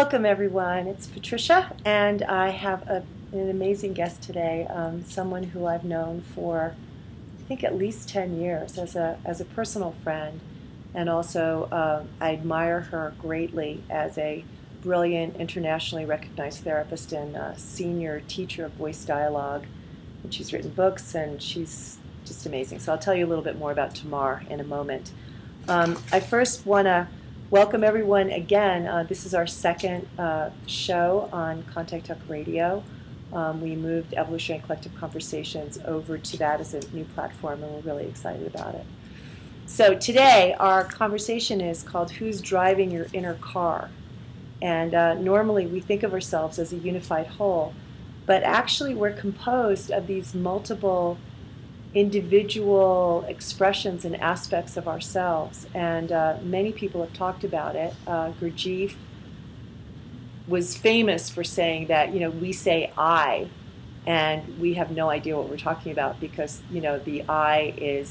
Welcome, everyone. It's Patricia, and I have an amazing guest today, someone who I've known for, I think, at least 10 years as a personal friend, and also I admire her greatly as a brilliant, internationally recognized therapist and senior teacher of voice dialogue. And she's written books, and she's just amazing. So I'll tell you a little bit more about Tamar in a moment. I first want to welcome everyone again. This is our second show on Contact Talk Radio. We moved Evolutionary Collective Conversations over to that as a new platform, and we're really excited about it. So today, our conversation is called Who's Driving Your Inner Car? And normally we think of ourselves as a unified whole, but actually we're composed of these multiple individual expressions and aspects of ourselves, and many people have talked about it. Gurdjieff was famous for saying that, we say I, and we have no idea what we're talking about because, the I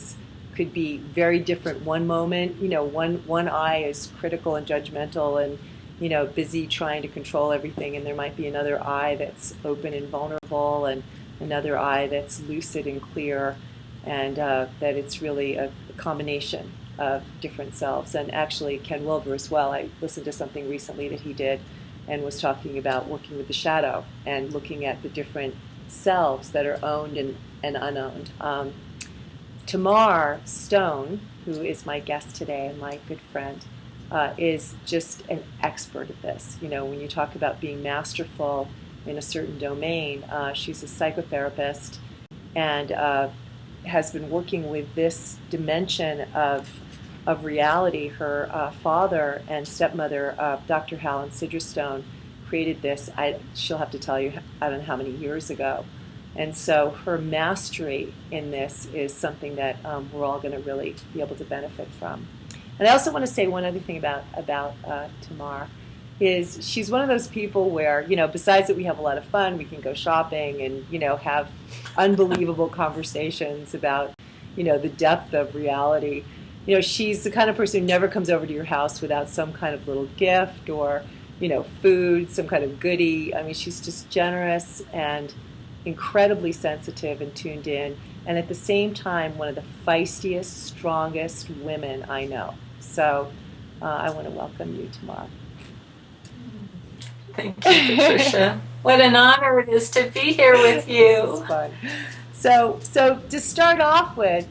could be very different. One moment, one I is critical and judgmental and, busy trying to control everything, and there might be another I that's open and vulnerable, and another I that's lucid and clear, and that it's really a combination of different selves. And actually Ken Wilber as well, I listened to something recently that he did and was talking about working with the shadow and looking at the different selves that are owned and unowned. Tamar Stone, who is my guest today and my good friend, is just an expert at this. When you talk about being masterful in a certain domain, she's a psychotherapist and has been working with this dimension of reality. Her father and stepmother, Dr. Helen Sidra Stone, created this. She'll have to tell you, I don't know how many years ago. And so her mastery in this is something that we're all going to really be able to benefit from. And I also want to say one other thing about Tamar is she's one of those people where, besides that we have a lot of fun, we can go shopping and, have unbelievable conversations about, the depth of reality. She's the kind of person who never comes over to your house without some kind of little gift or, food, some kind of goodie. I mean, she's just generous and incredibly sensitive and tuned in, and at the same time, one of the feistiest, strongest women I know. So I want to welcome you, Tamar. Thank you, Patricia. What an honor it is to be here with you. This is fun. So to start off with,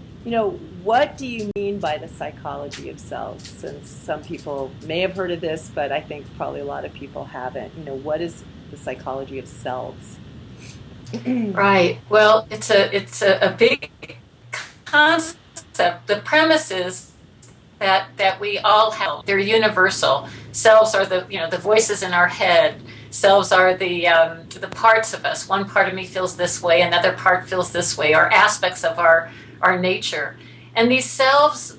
what do you mean by the psychology of selves? Since some people may have heard of this, but I think probably a lot of people haven't. What is the psychology of selves? Right. Well, it's a big concept. The premise is that we all have. They're universal. Selves are the voices in our head. Selves are the parts of us. One part of me feels this way, another part feels this way, or aspects of our nature. And these selves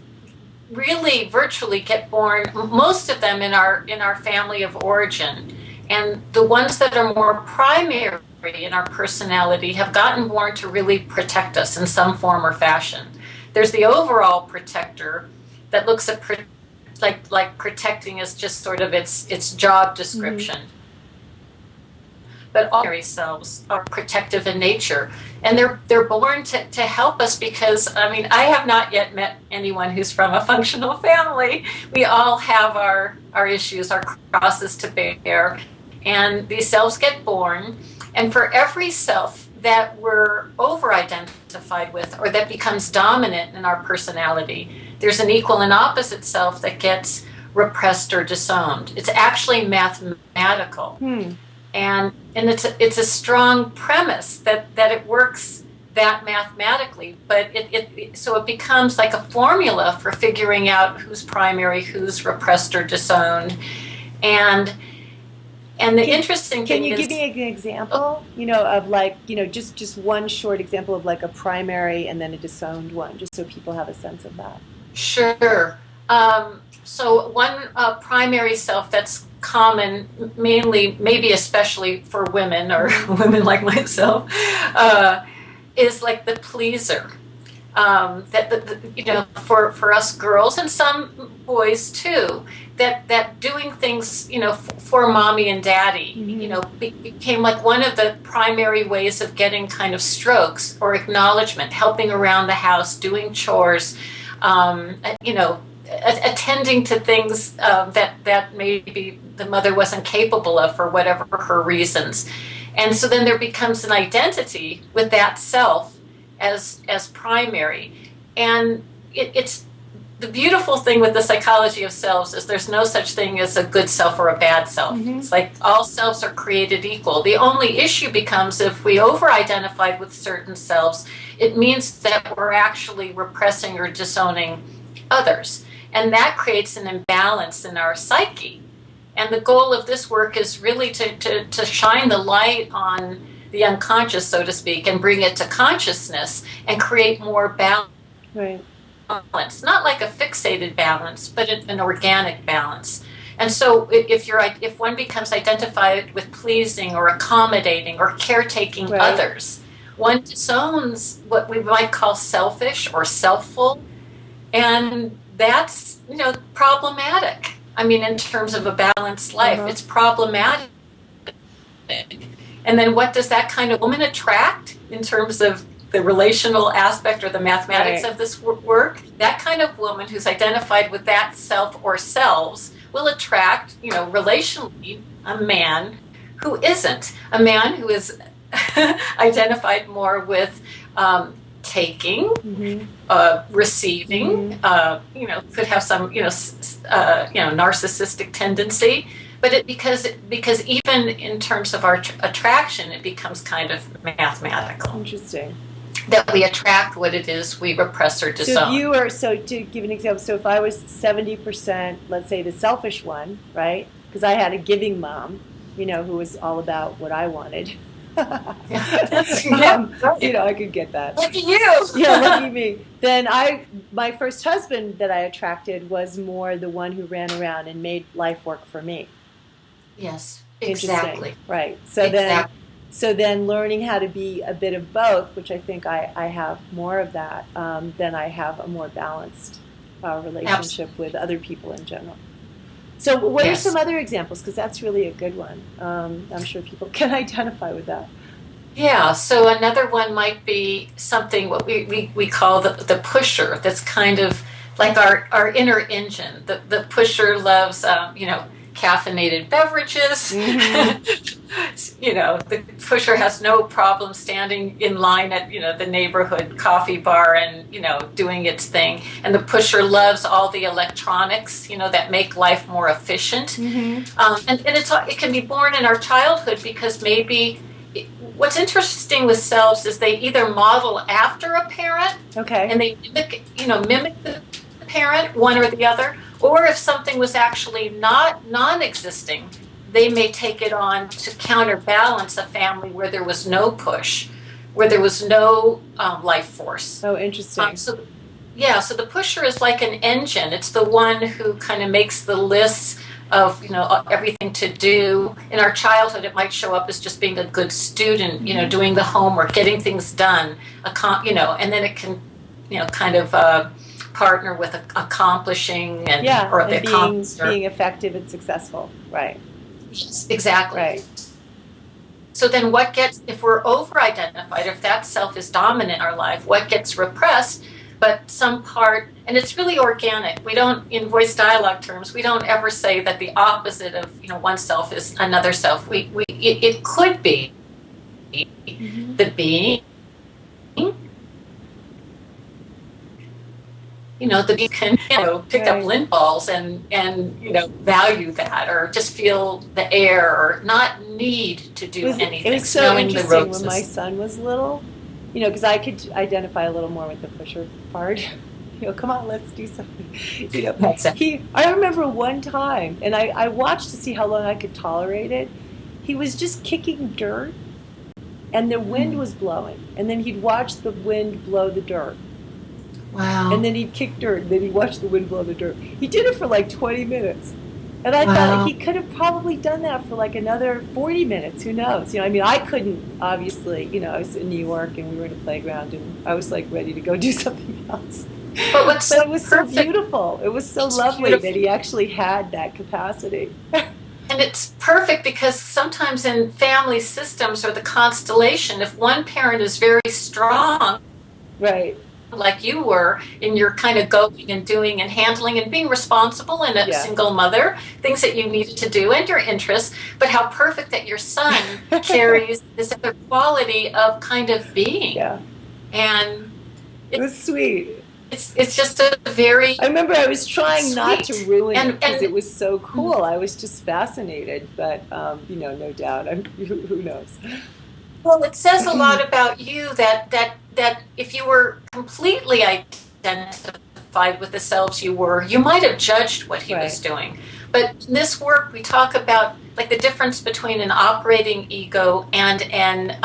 really virtually get born, most of them in our family of origin. And the ones that are more primary in our personality have gotten born to really protect us in some form or fashion. There's the overall protector that looks at like protecting as just sort of its job description. Mm-hmm. But all primary selves are protective in nature, and they're born to help us because, I have not yet met anyone who's from a functional family. We all have our issues, our crosses to bear, and these selves get born. And for every self that we're over-identified with or that becomes dominant in our personality, there's an equal and opposite self that gets repressed or disowned. It's actually mathematical. And it's a strong premise that it works that mathematically, but so it becomes like a formula for figuring out who's primary, who's repressed or disowned. And the interesting thing is... Can you give me an example, of just one short example of like a primary and then a disowned one, just so people have a sense of that? Sure. So one primary self that's common, mainly, maybe especially for women or women like myself, is like the pleaser. for us girls and some boys too, that doing things, for mommy and daddy, became like one of the primary ways of getting kind of strokes or acknowledgement, helping around the house, doing chores, attending to things that maybe the mother wasn't capable of for whatever her reasons. And so then there becomes an identity with that self as primary. And it's the beautiful thing with the psychology of selves is there's no such thing as a good self or a bad self. Mm-hmm. It's like all selves are created equal. The only issue becomes if we over-identified with certain selves, it means that we're actually repressing or disowning others. And that creates an imbalance in our psyche. And the goal of this work is really to shine the light on the unconscious, so to speak, and bring it to consciousness and create more balance. Right. Not like a fixated balance, but an organic balance. And so if one becomes identified with pleasing or accommodating or caretaking others, one disowns what we might call selfish or selfful. And that's, problematic. I mean, in terms of a balanced life, it's problematic. And then what does that kind of woman attract in terms of the relational aspect or the mathematics of this work? That kind of woman who's identified with that self or selves will attract, relationally, a man who isn't. A man who is identified more with taking, receiving, could have some, narcissistic tendency. But because even in terms of our attraction, it becomes kind of mathematical. Interesting. That we attract what it is we repress or disown. So to give an example, so if I was 70%, let's say the selfish one, right? Because I had a giving mom, who was all about what I wanted. I could get that. Lucky you. Yeah, lucky me. Then my first husband that I attracted was more the one who ran around and made life work for me. Yes, exactly. Right. So then learning how to be a bit of both, which I think I have more of that, then I have a more balanced relationship with other people in general. So what are some other examples? Because that's really a good one. I'm sure people can identify with that. Yeah, so another one might be something what we call the pusher. That's kind of like our inner engine. The pusher loves, caffeinated beverages. The pusher has no problem standing in line at, the neighborhood coffee bar and, doing its thing. And the pusher loves all the electronics, that make life more efficient. And it can be born in our childhood because maybe what's interesting with selves is they either model after a parent and they mimic the parent, one or the other, or if something was actually non-existing, they may take it on to counterbalance a family where there was no push, where there was no life force. Oh, interesting. So the pusher is like an engine. It's the one who kind of makes the lists of, everything to do. In our childhood, it might show up as just being a good student, doing the homework, getting things done, and then it can, kind of partner with accomplishing being effective and successful. Right. Yes, exactly. Right. So then if we're over-identified, if that self is dominant in our life, what gets repressed? But some part, and it's really organic. We don't, in voice dialogue terms, we don't ever say that the opposite of, one self is another self. It could be the being, the being can, pick up lint balls and value that, or just feel the air, or not need to do anything. It was so interesting when my son was little. Because I could identify a little more with the pusher part. Come on, let's do something. I remember one time, and I watched to see how long I could tolerate it. He was just kicking dirt, and the wind was blowing, and then he'd watch the wind blow the dirt. Wow. And then he'd kick dirt, and then he'd watch the wind blow the dirt. He did it for like 20 minutes. And And I thought Wow. he could have probably done that for like another 40 minutes. Who knows? I mean, I couldn't, obviously, I was in New York and we were in a playground and I was like ready to go do something else. But what's But so it was so perfect, beautiful. It was so it's lovely that beautiful. he actually had that capacity. And it's perfect because sometimes in family systems or the constellation, if one parent is very strong, Right. like you were, in your kind of going and doing and handling and being responsible and a Yeah. single mother, things that you needed to do and your interests, but how perfect that your son carries this other quality of kind of being. Yeah. And It was sweet. it's just a very I remember I was trying not to sweet ruin it because it and was so cool. I was just fascinated, but no doubt. Who knows? well, it says a lot about you that if you were completely identified with the selves you were, you might have judged what he was Right. doing. But in this work, we talk about like the difference between an operating ego and an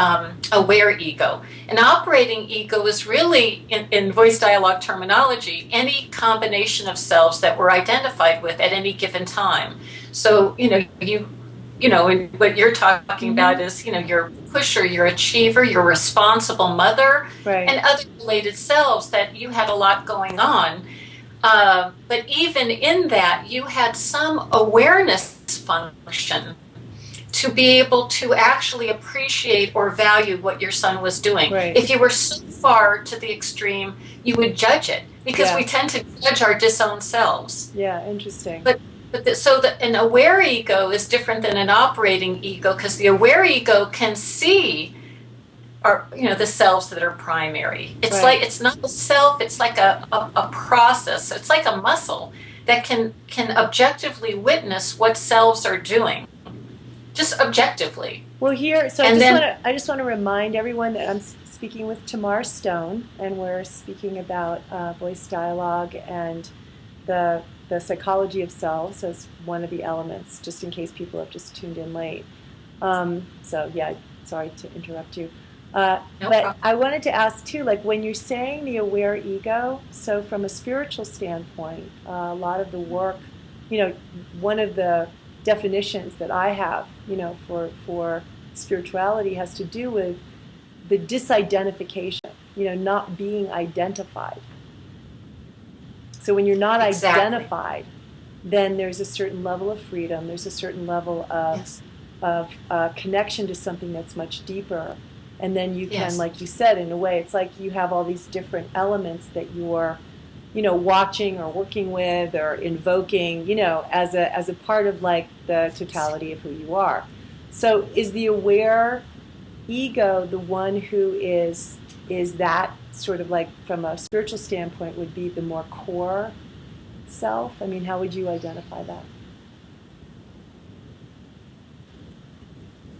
aware ego. An operating ego is really, in voice dialogue terminology, any combination of selves that we're identified with at any given time. So, and what you're talking about Hmm. is, you're a pusher, you're achiever, you're a responsible mother, Right. and other related selves that you had a lot going on. But even in that, you had some awareness function to be able to actually appreciate or value what your son was doing. Right. If you were so far to the extreme, you would judge it because we Yeah. tend to judge our disowned selves. Yeah. Interesting. But an aware ego is different than an operating ego because the aware ego can see the selves that are primary. It's like Right. it's not a self, it's like a process. It's like a muscle that can objectively witness what selves are doing. Just objectively. Well, here, so And then I just want to remind everyone that I'm speaking with Tamar Stone, and we're speaking about voice dialogue and the psychology of selves as one of the elements, just in case people have just tuned in late. So yeah, sorry to interrupt you. no But problem. I wanted to ask too, like when you're saying the aware ego, so from a spiritual standpoint, a lot of the work, one of the definitions that I have, for spirituality has to do with the disidentification, not being identified. So when you're not Exactly. identified, then there's a certain level of freedom. There's a certain level of Yes. connection to something that's much deeper. And then you can, Yes. like you said, in a way, it's like you have all these different elements that you're, watching or working with or invoking, as a part of like the totality of who you are. So is the aware ego the one who is that sort of like from a spiritual standpoint would be the more core self? I mean, how would you identify that?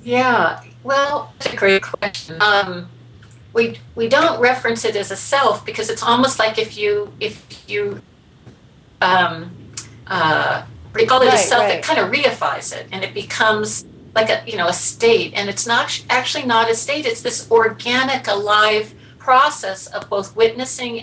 Yeah. Well, that's a great question. We don't reference it as a self because it's almost like if you um, we call it a Right, self, it right. kind of reifies it and it becomes like a state. And it's not actually not a state. It's this organic, alive process of both witnessing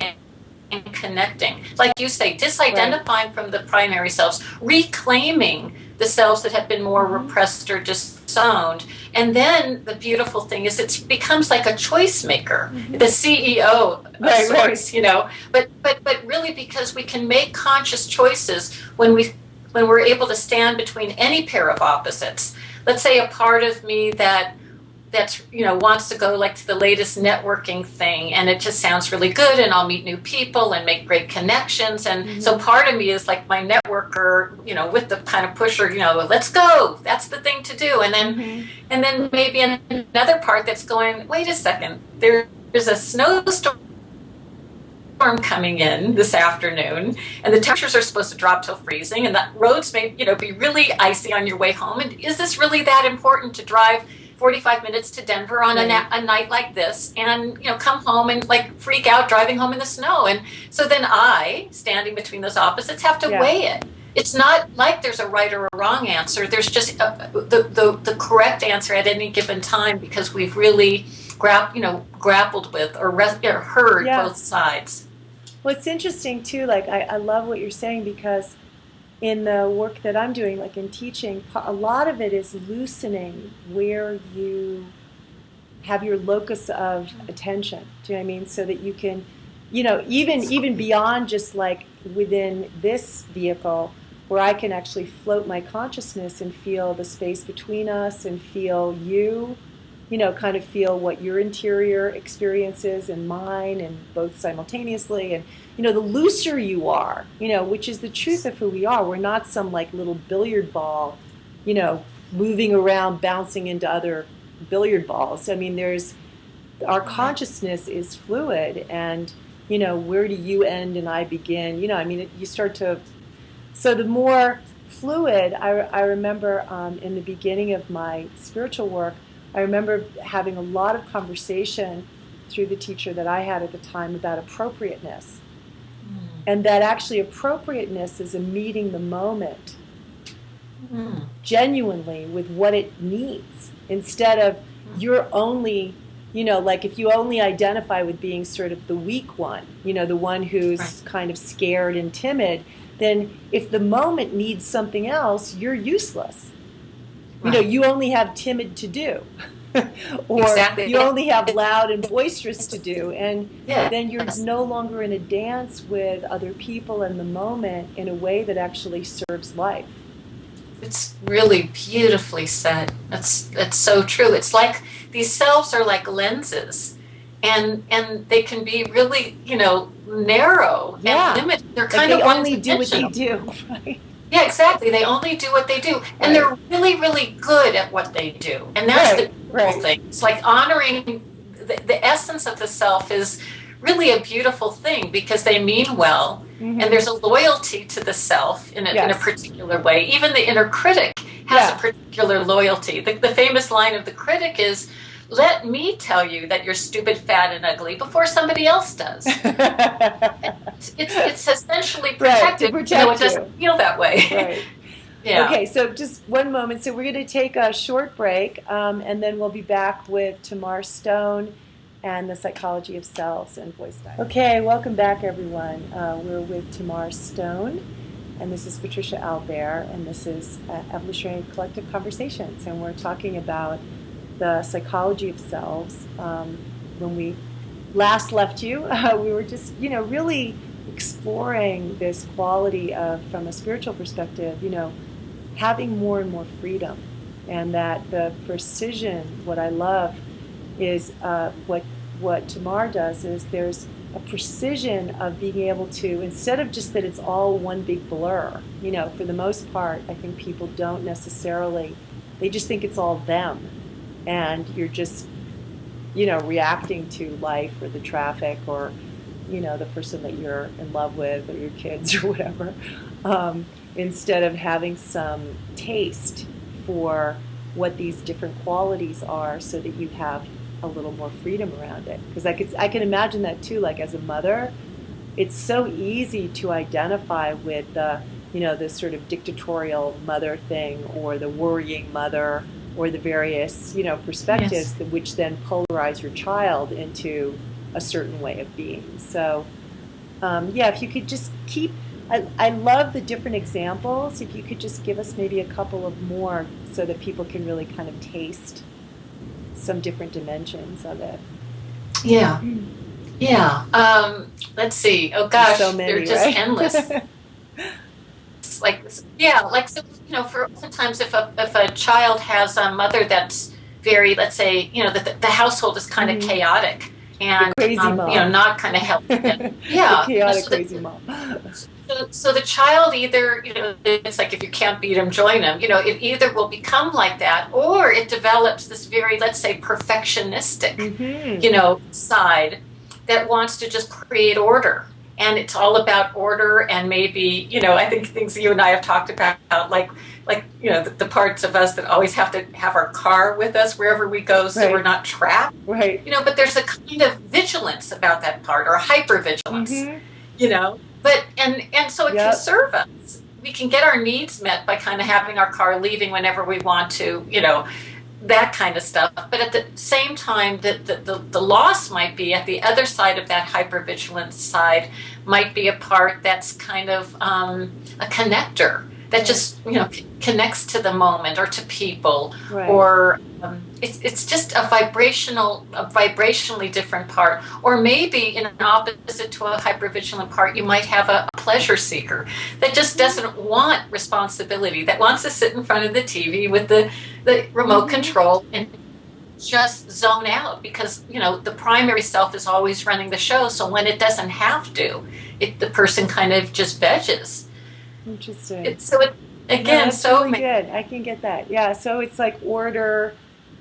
and connecting. Like you say, Right. disidentifying from the primary selves, reclaiming the selves that have been more Hmm. repressed or disowned. And then the beautiful thing is it becomes like a choice maker, Hmm. the CEO of Right, right. sorts, But really because we can make conscious choices when we're able to stand between any pair of opposites. Let's say a part of me that's wants to go like to the latest networking thing and it just sounds really good and I'll meet new people and make great connections, and so Hmm. part of me is like my networker, with the kind of pusher, let's go, that's the thing to do, Hmm. and then maybe another part that's going, wait a second, there's a snowstorm coming in this afternoon and the temperatures are supposed to drop till freezing and the roads may be really icy on your way home, and is this really that important to drive 45 minutes to Denver on Right. a night like this and come home and like freak out driving home in the snow? And so then I, standing between those opposites, have to Yeah. weigh it. It's not like there's a right or a wrong answer. There's just the correct answer at any given time because we've really grappled with or heard Yeah. both sides. Well, it's interesting too. Like I love what you're saying because in the work that I'm doing, like in teaching, a lot of it is loosening where you have your locus of attention. Do you know what I mean? So that you can, even beyond just like within this vehicle, where I can actually float my consciousness and feel the space between us and feel you, kind of feel what your interior experience is and mine, and both simultaneously. And, the looser you are, which is the truth of who we are. We're not some like little billiard ball, moving around, bouncing into other billiard balls. I mean, our consciousness is fluid, and, where do you end and I begin? You start to, so the more fluid, I remember in the beginning of my spiritual work, I remember having a lot of conversation through the teacher that I had at the time about appropriateness. And that actually appropriateness is a meeting the moment genuinely with what it needs, instead of you're only, like if you only identify with being sort of the weak one, the one who's kind of scared and timid, then if the moment needs something else, you're useless. You only have timid to do. Or you only have loud and boisterous to do, and then you're no longer in a dance with other people in the moment in a way that actually serves life. It's really beautifully said. That's so true. It's like these selves are like lenses, and they can be really, narrow and limited. They're kind of they only do what they do, right? Yeah, exactly. They only do what they do. And they're really, really good at what they do. And that's the beautiful thing. It's like honoring the essence of the self is really a beautiful thing, because they mean well. And there's a loyalty to the self in a particular way. Even the inner critic has a particular loyalty. The famous line of the critic is, "Let me tell you that you're stupid, fat, and ugly before somebody else does." It's essentially protected. It doesn't feel that way. Right. Yeah. Okay, so just one moment. So we're going to take a short break, and then we'll be back with Tamar Stone and the psychology of selves and voice dialogue. Okay, welcome back, everyone. We're with Tamar Stone, and this is Patricia Albere, and this is Evolutionary Collective Conversations, and we're talking about the psychology of selves. When we last left you, we were just, really exploring this quality of, from a spiritual perspective, having more and more freedom, and that the precision, what I love is what Tamar does is there's a precision of being able to, instead of just that it's all one big blur, for the most part, I think people don't necessarily, they just think it's all them. And you're just, reacting to life or the traffic or, the person that you're in love with or your kids or whatever, instead of having some taste for what these different qualities are, so that you have a little more freedom around it. Because I can imagine that too, like as a mother, it's so easy to identify with the, the sort of dictatorial mother thing, or the worrying mother, or the various, perspectives that which then polarize your child into a certain way of being. So, if you could just keep, I love the different examples. If you could just give us maybe a couple of more, so that people can really kind of taste some different dimensions of it. Yeah. Let's see. Oh gosh, so many, they're just endless. For oftentimes if a child has a mother that's very, let's say, the household is kind of chaotic and crazy mom. Not kind of healthy. Chaotic crazy mom. So the child either, it's like if you can't beat him, join him. It either will become like that, or it develops this very, let's say, perfectionistic, side that wants to just create order. And it's all about order, and maybe, I think things you and I have talked about, like the parts of us that always have to have our car with us wherever we go, so we're not trapped. Right. But there's a kind of vigilance about that part, or hypervigilance, But and so it can serve us. We can get our needs met by kind of having our car leaving whenever we want to, that kind of stuff. But at the same time, the loss might be at the other side of that hypervigilance side, might be a part that's kind of a connector that just, you know, connects to the moment or to people, or it's just a vibrationally different part. Or maybe in an opposite to a hypervigilant part, you might have a pleasure seeker that just doesn't want responsibility, that wants to sit in front of the TV with the remote control and just zone out, because, you know, the primary self is always running the show. So when it doesn't have to, the person kind of just veggies. Interesting. That's really good. I can get that. Yeah. So it's like order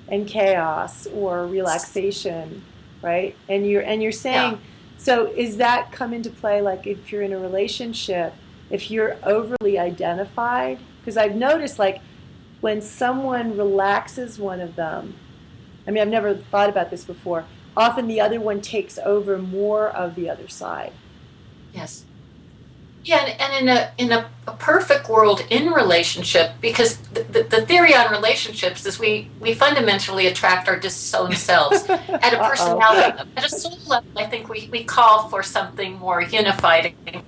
and chaos, or relaxation, right? And you're saying, so is that come into play, like if you're in a relationship, if you're overly identified? Because I've noticed, like, when someone relaxes one of them, I mean, I've never thought about this before, often the other one takes over more of the other side. Yes. Yeah, and in a perfect world in relationship, because the theory on relationships is we fundamentally attract our disowned selves at a personality, at a soul level. I think we call for something more unified and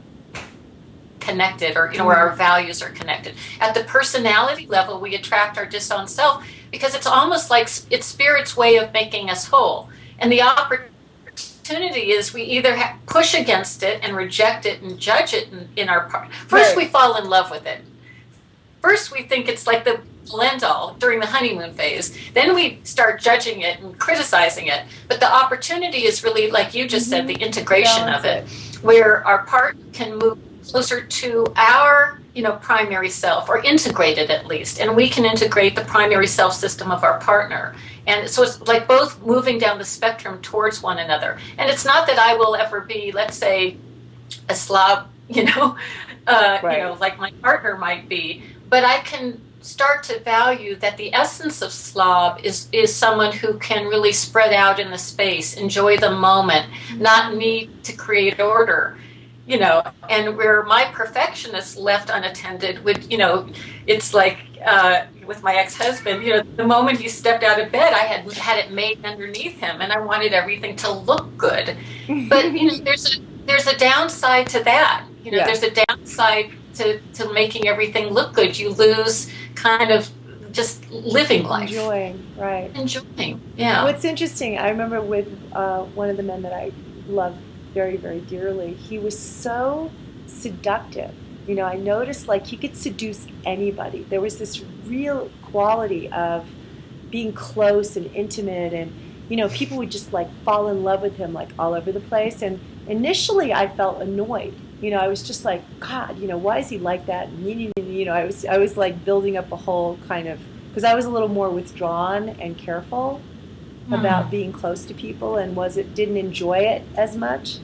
connected, or, you know, where our values are connected. At the personality level, we attract our disowned self because it's almost like it's spirit's way of making us whole. And the opportunity is we either push against it and reject it and judge it in our part. First, we fall in love with it. First, we think it's like the end all during the honeymoon phase. Then we start judging it and criticizing it. But the opportunity is really, like you just said, the integration of it, where our partner can move closer to our, you know, primary self, or integrate it at least, and we can integrate the primary self system of our partner. And so it's like both moving down the spectrum towards one another. And it's not that I will ever be, let's say, a slob, you know, like my partner might be, but I can start to value that the essence of slob is someone who can really spread out in the space, enjoy the moment, not need to create order. You know, and where my perfectionist left unattended would, you know, it's like with my ex-husband, you know, the moment he stepped out of bed, I had it made underneath him, and I wanted everything to look good. But, you know, there's a downside to that. You know, there's a downside to making everything look good. You lose kind of just living life. Enjoying, yeah. What's interesting, I remember with one of the men that I loved very, very dearly, he was so seductive. You know, I noticed, like, he could seduce anybody. There was this real quality of being close and intimate, and, you know, people would just, like, fall in love with him, like, all over the place. And initially I felt annoyed. You know, I was just like, God, you know, why is he like that? And, you know, I was like building up a whole kind of, because I was a little more withdrawn and careful about being close to people, and didn't enjoy it as much.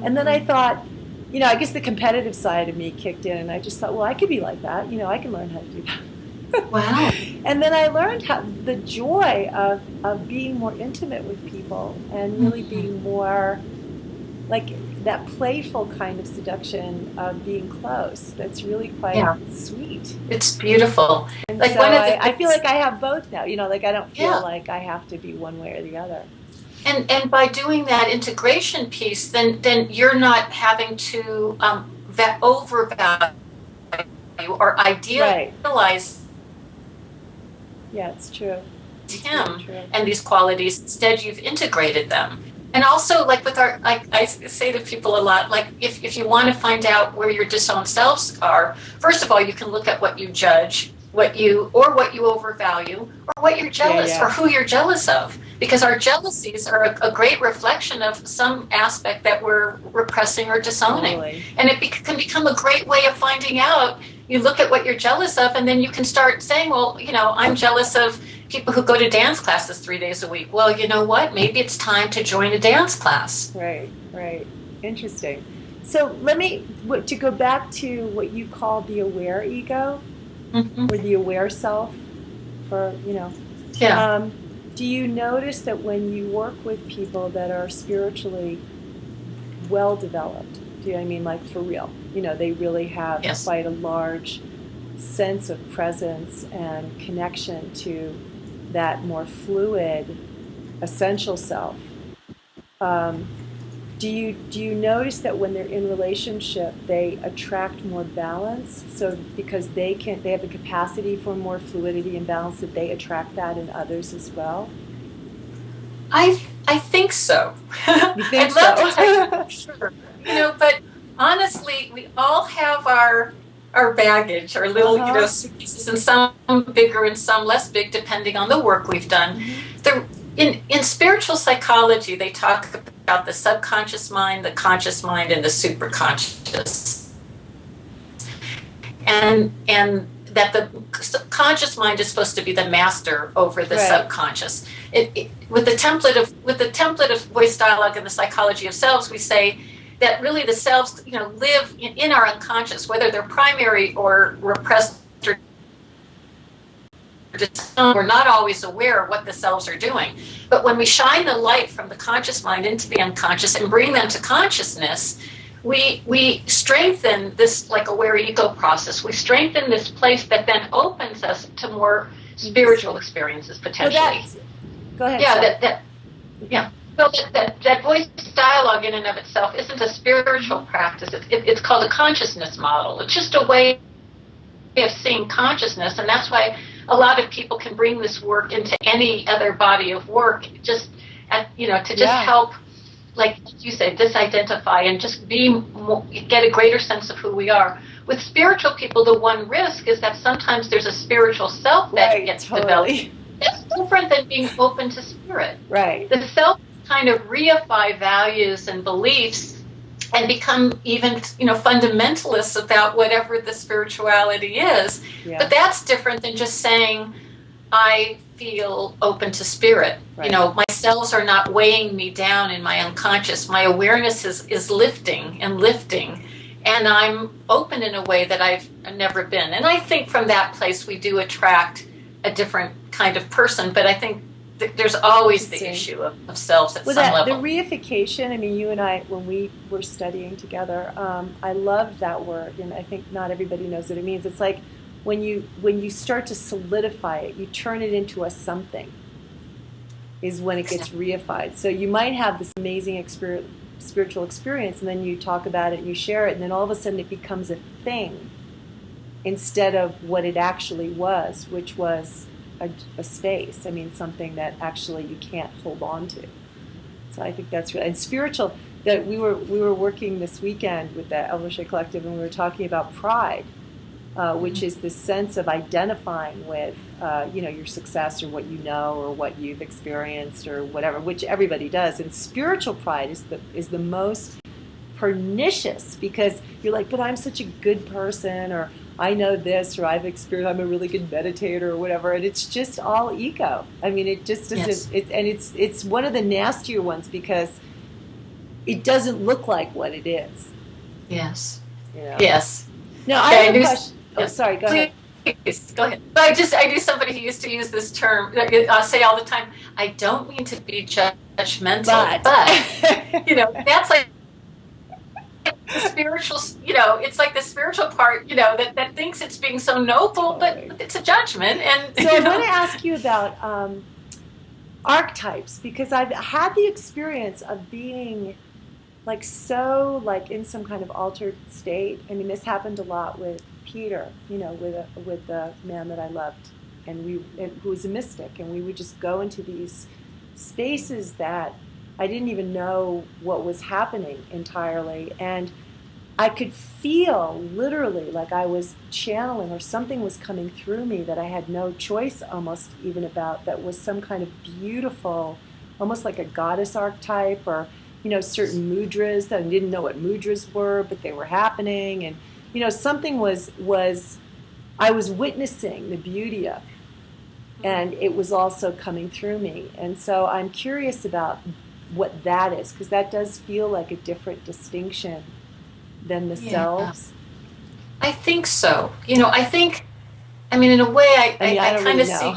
And then I thought, you know, I guess the competitive side of me kicked in, and I just thought, well, I could be like that. You know, I can learn how to do that. Wow. And then I learned the joy of being more intimate with people, and really being more like that playful kind of seduction of being close. That's really quite sweet. It's beautiful. And like, so I feel like I have both now. You know, like I don't feel like I have to be one way or the other. And by doing that integration piece, then you're not having to overvalue or idealize. Yeah, it's true. Him and these qualities. Instead, you've integrated them. And also, like with I say to people a lot, like if you want to find out where your disowned selves are, first of all, you can look at what you judge, what you overvalue, or what you're jealous, or who you're jealous of. Because our jealousies are a great reflection of some aspect that we're repressing or disowning. Totally. And it can become a great way of finding out. You look at what you're jealous of, and then you can start saying, well, you know, I'm jealous of people who go to dance classes 3 days a week. Well, you know what? Maybe it's time to join a dance class. Right. Interesting. So to go back to what you call the aware ego, or the aware self, for, you know. Yeah. Do you notice that when you work with people that are spiritually well developed, do you know what I mean, like for real, you know, they really have quite a large sense of presence and connection to that more fluid, essential self. Do you notice that when they're in relationship, they attract more balance? So because they have the capacity for more fluidity and balance, that they attract that in others as well? I think so. You think I'd love so? to tell you, sure. But honestly, we all have our baggage, our little, suitcases, and some bigger and some less big, depending on the work we've done. In spiritual psychology, they talk about the subconscious mind, the conscious mind, and the superconscious. And that the conscious mind is supposed to be the master over the subconscious. With the template of voice dialogue and the psychology of selves, we say that really the selves, live in our unconscious, whether they're primary or repressed. We're not always aware of what the selves are doing. But when we shine the light from the conscious mind into the unconscious and bring them to consciousness, we strengthen this like aware ego process. We strengthen this place that then opens us to more spiritual experiences potentially. Well, go ahead. Yeah, Well, that voice dialogue in and of itself isn't a spiritual practice. It's called a consciousness model. It's just a way of seeing consciousness, and that's why a lot of people can bring this work into any other body of work, to help, like you said, disidentify and just get a greater sense of who we are. With spiritual people, the one risk is that sometimes there's a spiritual self that gets developed. It's different than being open to spirit. Right. The self kind of reify values and beliefs and become even, fundamentalists about whatever the spirituality is. Yeah. But that's different than just saying, I feel open to spirit. Right. My cells are not weighing me down in my unconscious. My awareness is lifting, and I'm open in a way that I've never been. And I think from that place we do attract a different kind of person, but I think there's always the issue of selves at some level. The reification, you and I, when we were studying together, I loved that word, and I think not everybody knows what it means. It's like when you start to solidify it, you turn it into a something, is when it gets reified. So you might have this amazing spiritual experience, and then you talk about it, and you share it, and then all of a sudden it becomes a thing instead of what it actually was, which was a space. Something that actually you can't hold on to. So I think that's really, and spiritual. That we were working this weekend with the Evolutionary Collective, and we were talking about pride, which is the sense of identifying with, your success or what you know or what you've experienced or whatever, which everybody does. And spiritual pride is the most pernicious, because you're like, but I'm such a good person, or I know this, or I've experienced, I'm a really good meditator or whatever, and it's just all ego. It just doesn't, yes. It's one of the nastier ones because it doesn't look like what it is. Yes. Yes. No, I have a question. Oh, sorry, go ahead. Please, go ahead. But I knew somebody who used to use this term, say all the time, I don't mean to be judgmental, but that's like the spiritual, it's like the spiritual part, that thinks it's being so noble, but it's a judgment. And so I want to ask you about archetypes, because I've had the experience of being in some kind of altered state. This happened a lot with Peter, with the man that I loved, and who was a mystic, and we would just go into these spaces that I didn't even know what was happening entirely, and I could feel literally like I was channeling, or something was coming through me that I had no choice almost even about, that was some kind of beautiful, almost like a goddess archetype, or certain mudras that I didn't know what mudras were, but they were happening, and something was I was witnessing the beauty of, and it was also coming through me. And so I'm curious about what that is, because that does feel like a different distinction than the selves. I think so. I think, in a way, I kind of see.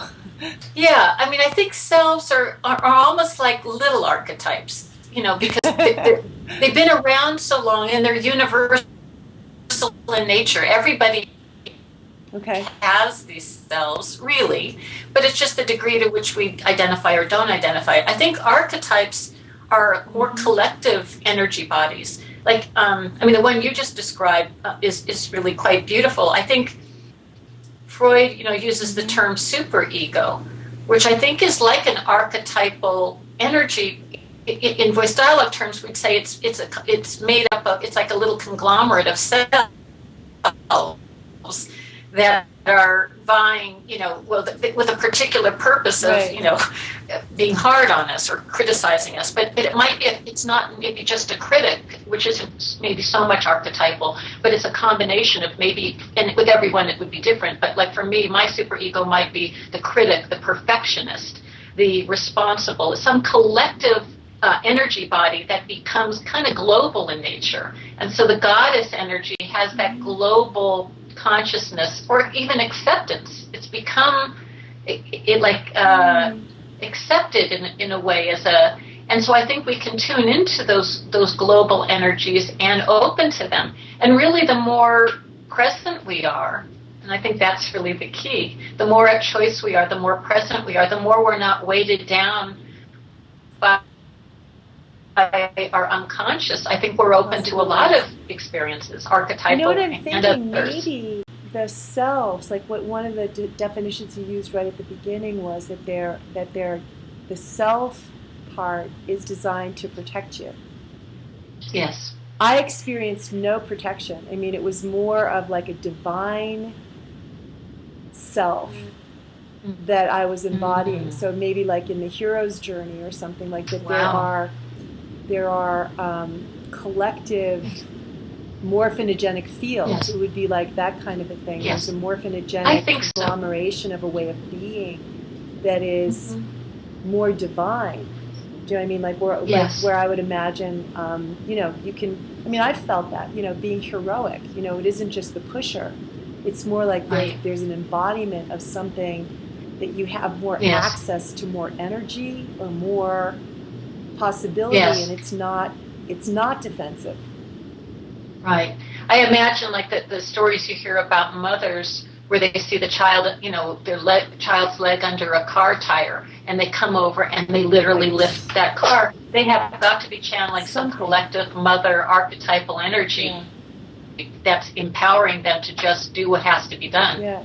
Yeah, I think selves are almost like little archetypes, because they've been around so long and they're universal in nature. Everybody Okay. has these selves, really, but it's just the degree to which we identify or don't identify. I think archetypes are more collective energy bodies. Like, the one you just described is really quite beautiful. I think Freud, uses the term superego, which I think is like an archetypal energy. In voice dialogue terms, we'd say it's made up of, it's like a little conglomerate of cells that are vying, with a particular purpose of, being hard on us or criticizing us. But it's not maybe just a critic, which isn't maybe so much archetypal, but it's a combination of maybe, and with everyone it would be different. But like for me, my superego might be the critic, the perfectionist, the responsible, some collective energy body that becomes kind of global in nature. And so the goddess energy has that global consciousness or even acceptance. It's become accepted in a way and so I think we can tune into those global energies and open to them. And really the more present we are, and I think that's really the key, the more at choice we are, the more present we are, the more we're not weighted down by our unconscious. I think we're open to a lot of experiences, archetypal You know what I'm and thinking? others. Maybe the selves, like what one of the definitions you used right at the beginning was that the self part is designed to protect you. Yes. I experienced no protection. I mean, it was more of like a divine self that I was embodying. So maybe like in the hero's journey or something like that. Wow. There are collective morphinogenic fields. Yes. It would be like that kind of a thing. Yes. There's a morphinogenic I think so. conglomeration of a way of being that is more divine. Do you know what I mean? Where I would imagine, you can, I've felt that, being heroic, it isn't just the pusher. It's more like there's an embodiment of something that you have more access to, more energy or more possibility, and it's not defensive. Right. I imagine like the stories you hear about mothers where they see the child, child's leg under a car tire, and they come over and they literally lift that car. They have got to be channeling some collective mother archetypal energy that's empowering them to just do what has to be done. Yeah.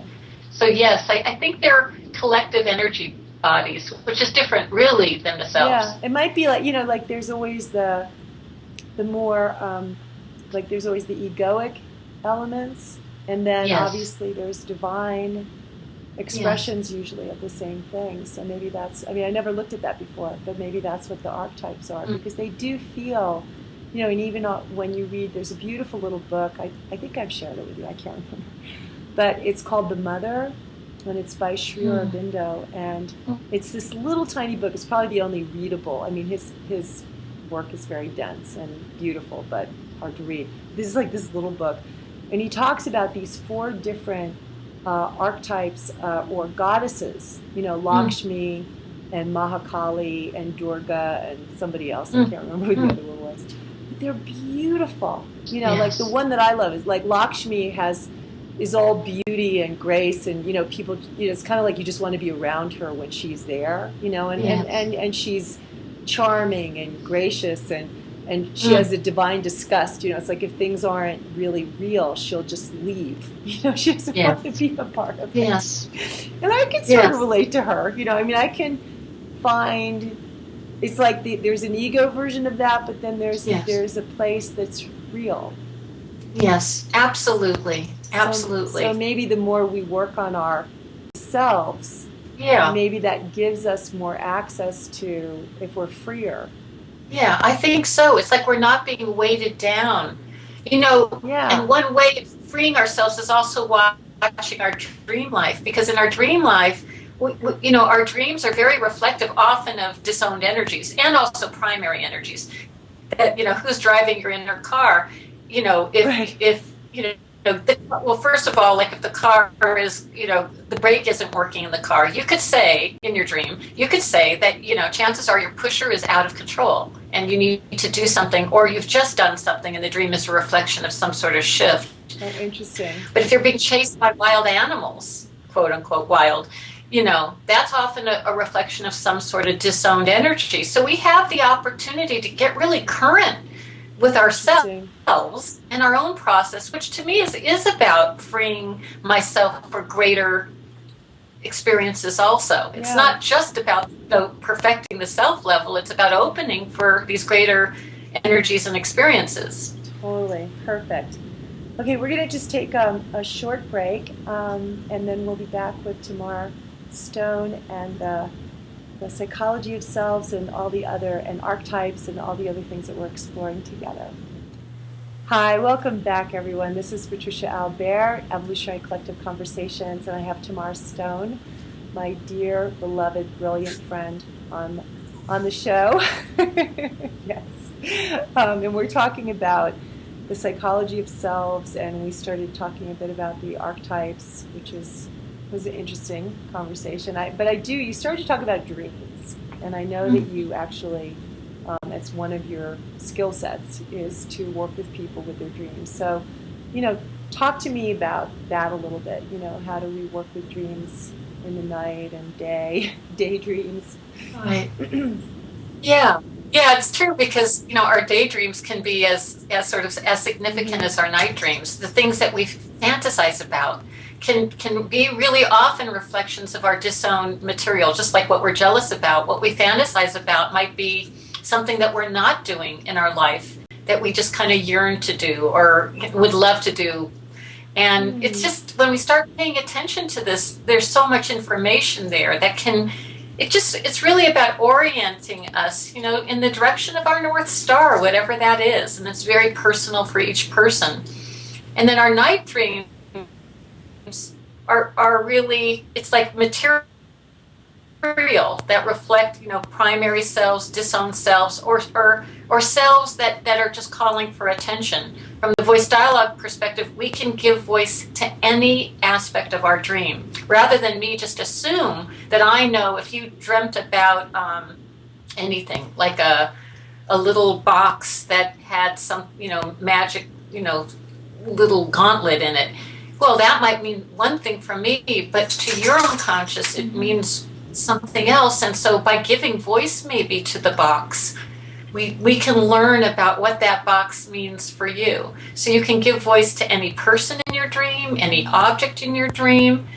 So yes, I think they're collective energy bodies, which is different really than the selves. Yeah, it might be like there's always the more there's always the egoic elements, and then obviously there's divine expressions usually of the same thing. So maybe that's, I never looked at that before, but maybe that's what the archetypes are, because they do feel, and even when you read, there's a beautiful little book, I think I've shared it with you, I can't remember, but it's called The Mother, and it's by Sri Aurobindo, and it's this little tiny book. It's probably the only readable. His work is very dense and beautiful, but hard to read. This is like this little book, and he talks about these 4 different archetypes or goddesses, Lakshmi and Mahakali and Durga and somebody else. I can't remember who the other one was. But they're beautiful. Like the one that I love is like Lakshmi is all beauty and grace, and people, it's kind of like you just want to be around her when she's there, and she's charming and gracious, and she has a divine disgust. It's like if things aren't really real, she'll just leave. She doesn't want to be a part of it. Yes. And I can sort of relate to her. I can find it's like there's an ego version of that, but then there's a place that's real. Yes, absolutely. Absolutely. So maybe the more we work on ourselves, maybe that gives us more access to, if we're freer. Yeah, I think so. It's like we're not being weighted down. And one way of freeing ourselves is also watching our dream life, because in our dream life, our dreams are very reflective often of disowned energies and also primary energies. That, who's driving your inner car? If well, first of all, like if the car is, the brake isn't working in the car, you could say in your dream, you could say that, chances are your pusher is out of control and you need to do something, or you've just done something and the dream is a reflection of some sort of shift. Oh, interesting. But if you're being chased by wild animals, quote unquote wild, that's often a reflection of some sort of disowned energy. So we have the opportunity to get really current with ourselves and our own process, which to me is about freeing myself for greater experiences also. It's not just about perfecting the self level, it's about opening for these greater energies and experiences. Totally. Perfect. Okay, we're going to just take a short break, and then we'll be back with Tamar Stone and the psychology of selves and all the other, and archetypes and all the other things that we're exploring together. Hi, welcome back everyone. This is Patricia Albere, Evolutionary Collective Conversations, and I have Tamar Stone, my dear, beloved, brilliant friend on the show. Yes. And we're talking about the psychology of selves, and we started talking a bit about the archetypes, which was an interesting conversation. You started to talk about dreams, and I know that you actually, it's one of your skill sets is to work with people with their dreams. So, talk to me about that a little bit. How do we work with dreams in the night and daydreams? Right. Yeah, it's true, because our daydreams can be as significant as our night dreams. The things that we fantasize about can be really often reflections of our disowned material, just like what we're jealous about. What we fantasize about might be something that we're not doing in our life that we just kind of yearn to do or would love to do. And it's just, when we start paying attention to this, there's so much information there that it's really about orienting us, in the direction of our North Star, whatever that is. And it's very personal for each person. And then our night dreams are really, it's like material that reflect, primary selves, disowned selves, or selves that are just calling for attention. From the voice dialogue perspective, we can give voice to any aspect of our dream, rather than me just assume that I know. If you dreamt about anything, like a little box that had some, magic, little gauntlet in it, well, that might mean one thing for me, but to your unconscious, it means something else. And so by giving voice maybe to the box, we can learn about what that box means for you. So you can give voice to any person in your dream, any object in your dream,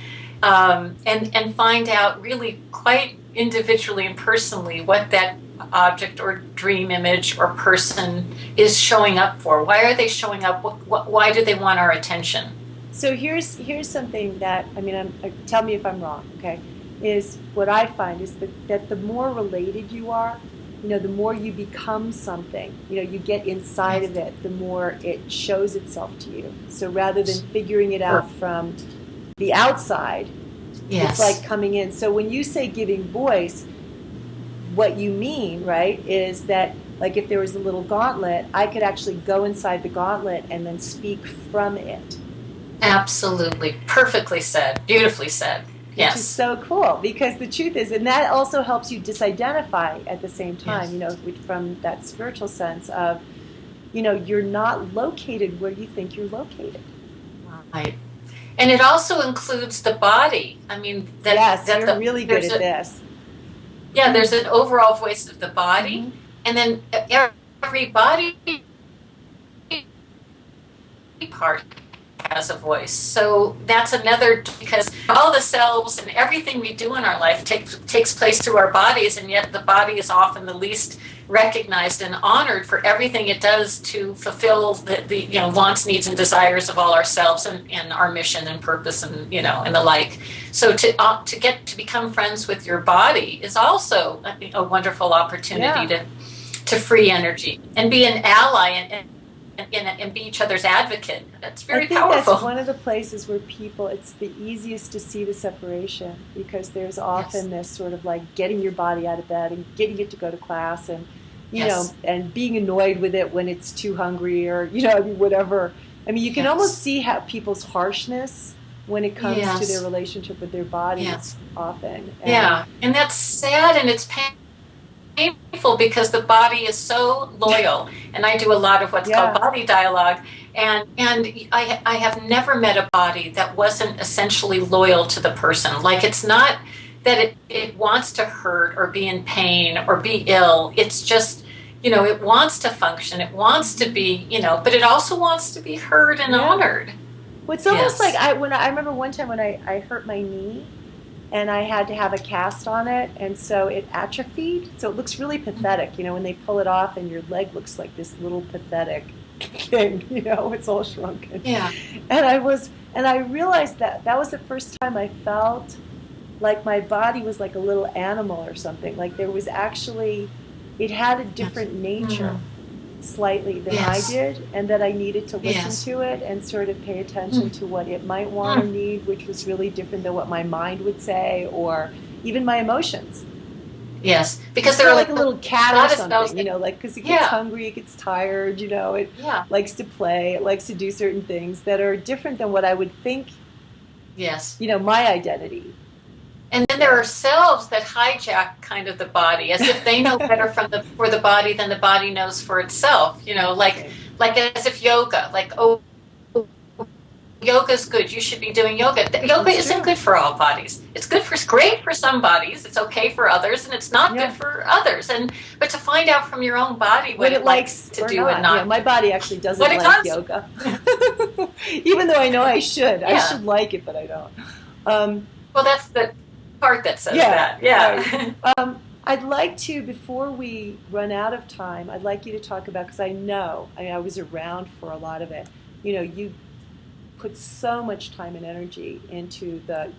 and find out really quite individually and personally what that object or dream image or person is showing up for. Why are they showing up? Why do they want our attention? So here's something that, tell me if I'm wrong, okay, is what I find is that the more related you are, the more you become something, you get inside of it, the more it shows itself to you. So rather than figuring it out from the outside, it's like coming in. So when you say giving voice, what you mean, right, is that, like, if there was a little gauntlet, I could actually go inside the gauntlet and then speak from it. Absolutely. Perfectly said. Beautifully said. Yes. Which is so cool, because the truth is, and that also helps you disidentify at the same time, from that spiritual sense of, you're not located where you think you're located. Right. And it also includes the body. You're really good at this. Yeah, there's an overall voice of the body, and then every body part has a voice. So that's another, because all the selves and everything we do in our life takes place through our bodies, and yet the body is often the least recognized and honored for everything it does to fulfill the wants, needs, and desires of all ourselves and our mission and purpose and and the like. So to get to become friends with your body is also a wonderful opportunity to free energy and be an ally and be each other's advocate. That's very powerful. That's one of the places where it's the easiest to see the separation, because there's often this sort of like getting your body out of bed and getting it to go to class, and and being annoyed with it when it's too hungry, or whatever I mean, you can almost see how people's harshness when it comes to their Yes. relationship with their bodies Yes. often. And Yeah. And that's sad and it's painful because the body is so loyal. And I do a lot of what's called yeah, body dialogue. And I have never met a body that wasn't essentially loyal to the person. Like, it's not that it wants to hurt or be in pain or be ill. It's just, it wants to function. It wants to be, but it also wants to be heard and honored. Well, it's almost like Yes. I remember one time when I hurt my knee and I had to have a cast on it, and so it atrophied. So it looks really pathetic, when they pull it off and your leg looks like this little pathetic thing, it's all shrunken. Yeah. And I realized that was the first time I felt like my body was like a little animal or something. Like there was actually, it had a different nature slightly than I Yes. did, and that I needed to listen Yes. to it and sort of pay attention to what it might want or need, which was really different than what my mind would say or even my emotions. Yes. Because It's there kind are of like a little cat a or lot of spells something, that, like because it gets yeah. hungry, it gets tired, it Yeah. likes to play, it likes to do certain things that are different than what I would think, Yes. my identity. And then there are selves that hijack kind of the body, as if they know better for the body than the body knows for itself. Like as if yoga, like, oh, yoga's good. You should be doing yoga. Yoga That's isn't true. good for all bodies. It's great for some bodies. It's okay for others, and it's not Yeah. good for others. But to find out from your own body what it likes to or do not. and not. My body actually doesn't What it like does. yoga, even though I know I should. I Yeah. should like it, but I don't. Well, that's the part that says Yeah, that. Yeah. right. I'd like to, before we run out of time, I'd like you to talk about, because I was around for a lot of it. You put so much time and energy into the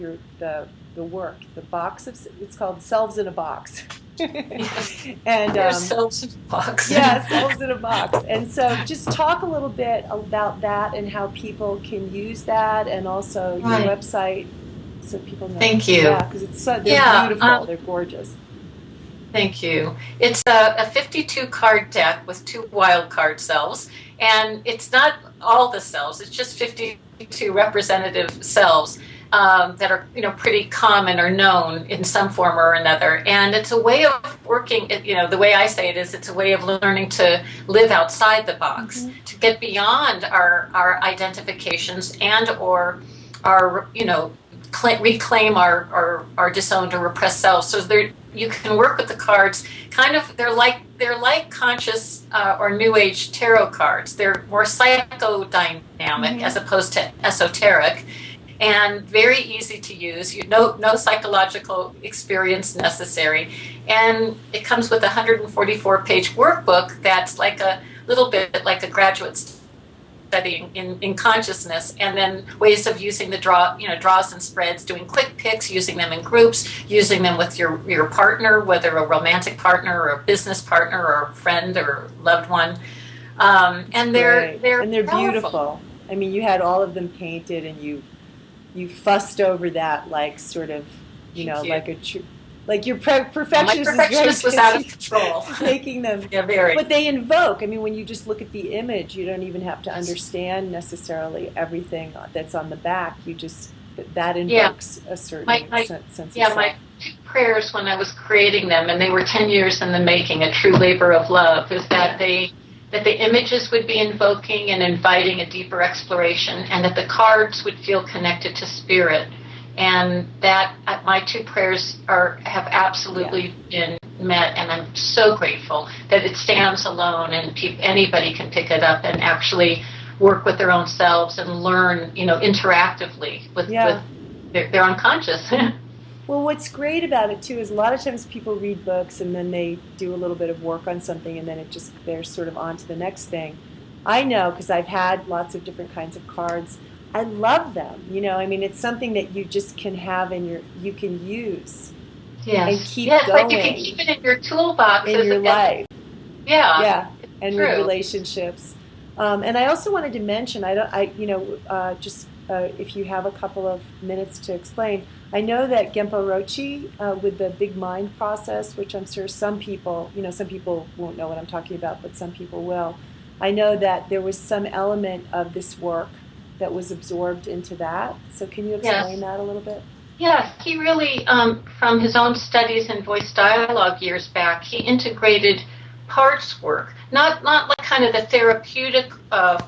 work, the box of, it's called Selves in a Box. And There's selves in a box. yeah, Selves in a Box. And so just talk a little bit about that and how people can use that, and also your Right. website, so people know. Thank you. Yeah, because they're Yeah, beautiful, they're gorgeous. Thank you. It's a 52 card deck with 2 wild card selves, and it's not all the selves. It's just 52 representative selves that are pretty common or known in some form or another. And it's a way of working. The way I say it is, it's a way of learning to live outside the box, to get beyond our identifications and or our reclaim our disowned or repressed selves. So you can work with the cards. Kind of, they're like conscious or New Age tarot cards. They're more psychodynamic as opposed to esoteric, and very easy to use. No psychological experience necessary, and it comes with a 144-page workbook that's like a little bit like a graduate studying in consciousness, and then ways of using the draws and spreads, doing quick picks, using them in groups, using them with your partner, whether a romantic partner or a business partner or a friend or loved one. And they're beautiful. I mean, you had all of them painted, and you fussed over that, like sort of, like a true. Like your perfectionist, my perfectionist was out of control. Making them, yeah, very. But they invoke. I mean, when you just look at the image, you don't even have to understand necessarily everything that's on the back. That invokes a certain sense of self. My 2 prayers when I was creating them, and they were 10 years in the making, a true labor of love, is that the images would be invoking and inviting a deeper exploration, and that the cards would feel connected to spirit. And that my 2 prayers have absolutely been met, and I'm so grateful that it stands alone, and anybody can pick it up and actually work with their own selves and learn, interactively with their unconscious. Well, what's great about it too is a lot of times people read books and then they do a little bit of work on something, and then they're sort of on to the next thing. I know, because I've had lots of different kinds of cards. I love them. I mean, it's something that you just can have you can use. Yes. And keep going. Like you can keep it in your toolbox. In your life. Yeah. Yeah. And true. With relationships. And I also wanted to mention, if you have a couple of minutes to explain, I know that Genpo Rochi, with the big mind process, which I'm sure some people won't know what I'm talking about, but some people will. I know that there was some element of this work that was absorbed into that. So can you explain Yes. that a little bit? Yeah, he really, from his own studies in voice dialogue years back, he integrated parts work, not like kind of the therapeutic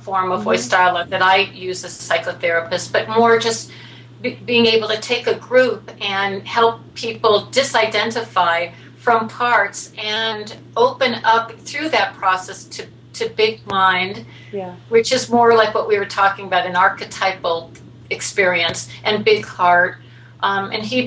form of voice Mm-hmm. dialogue that I use as a psychotherapist, but more just being able to take a group and help people disidentify from parts and open up through that process to big mind, Yeah. which is more like what we were talking about, an archetypal experience, and big heart. And he,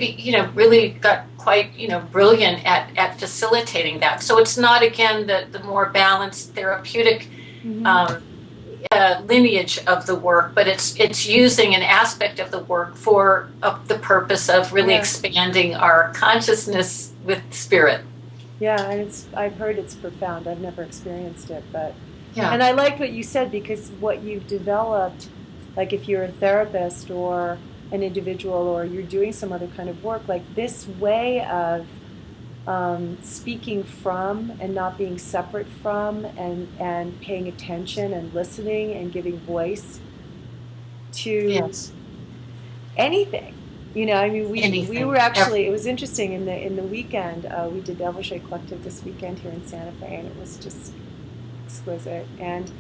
really got quite, brilliant at facilitating that. So it's not, again, the more balanced therapeutic Mm-hmm. lineage of the work, but it's using an aspect of the work for the purpose of really Yeah. expanding our consciousness with spirit. Yeah, and I've heard it's profound. I've never experienced it, but Yeah. and I liked what you said because what you've developed, like if you're a therapist or an individual or you're doing some other kind of work, like this way of speaking from and not being separate from and paying attention and listening and giving voice to Yes. anything. I mean, we Anything. were actually, it was interesting in the weekend, we did the Evolutionary Collective this weekend here in Santa Fe, and it was just exquisite. And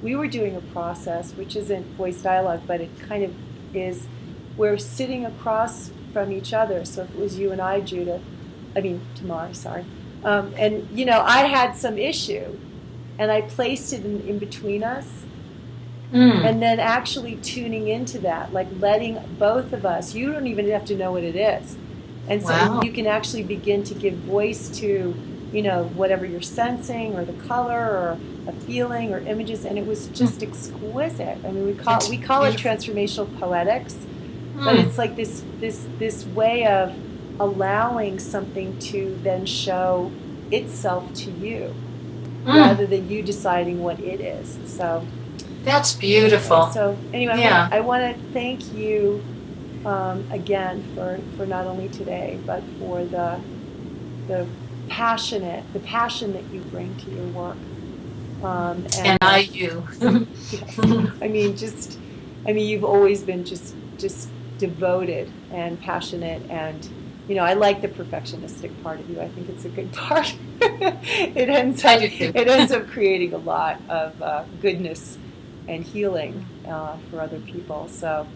we were doing a process, which isn't voice dialogue, but it kind of is, we're sitting across from each other. So if it was you and I, Tamar, sorry. And, I had some issue, and I placed it in between us, and then actually tuning into that, like letting both of us, you don't even have to know what it is. And so Wow. you can actually begin to give voice to, whatever you're sensing or the color or a feeling or images. And it was just exquisite. I mean, we call it transformational poetics, but it's like this way of allowing something to then show itself to you rather than you deciding what it is. So That's beautiful. okay, so anyway, Yeah. I want to thank you again for not only today, but for the passion that you bring to your work. And you. Yes, you've always been just devoted and passionate, and I like the perfectionistic part of you. I think it's a good part. I do too. It ends up creating a lot of goodness and healing for other people. So,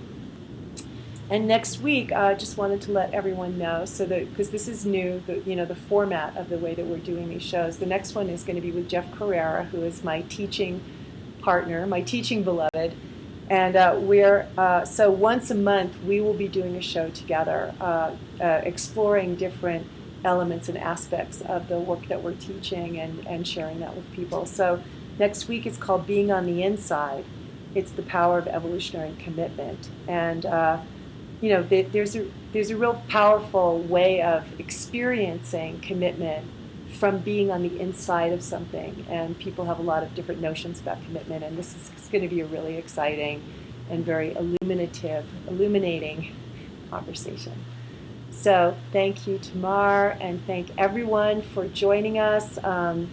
and next week, I just wanted to let everyone know, so that because this is new, the format of the way that we're doing these shows. The next one is going to be with Jeff Carrera, who is my teaching partner, my teaching beloved, and so once a month we will be doing a show together, exploring different elements and aspects of the work that we're teaching and sharing that with people. So. Next week it's called Being on the Inside. It's the power of evolutionary commitment. And, there's a real powerful way of experiencing commitment from being on the inside of something. And people have a lot of different notions about commitment. And this is going to be a really exciting and very illuminating conversation. So thank you, Tamar, and thank everyone for joining us. The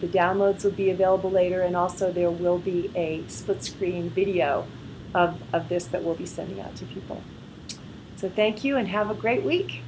downloads will be available later, and also there will be a split-screen video of this that we'll be sending out to people. So thank you, and have a great week.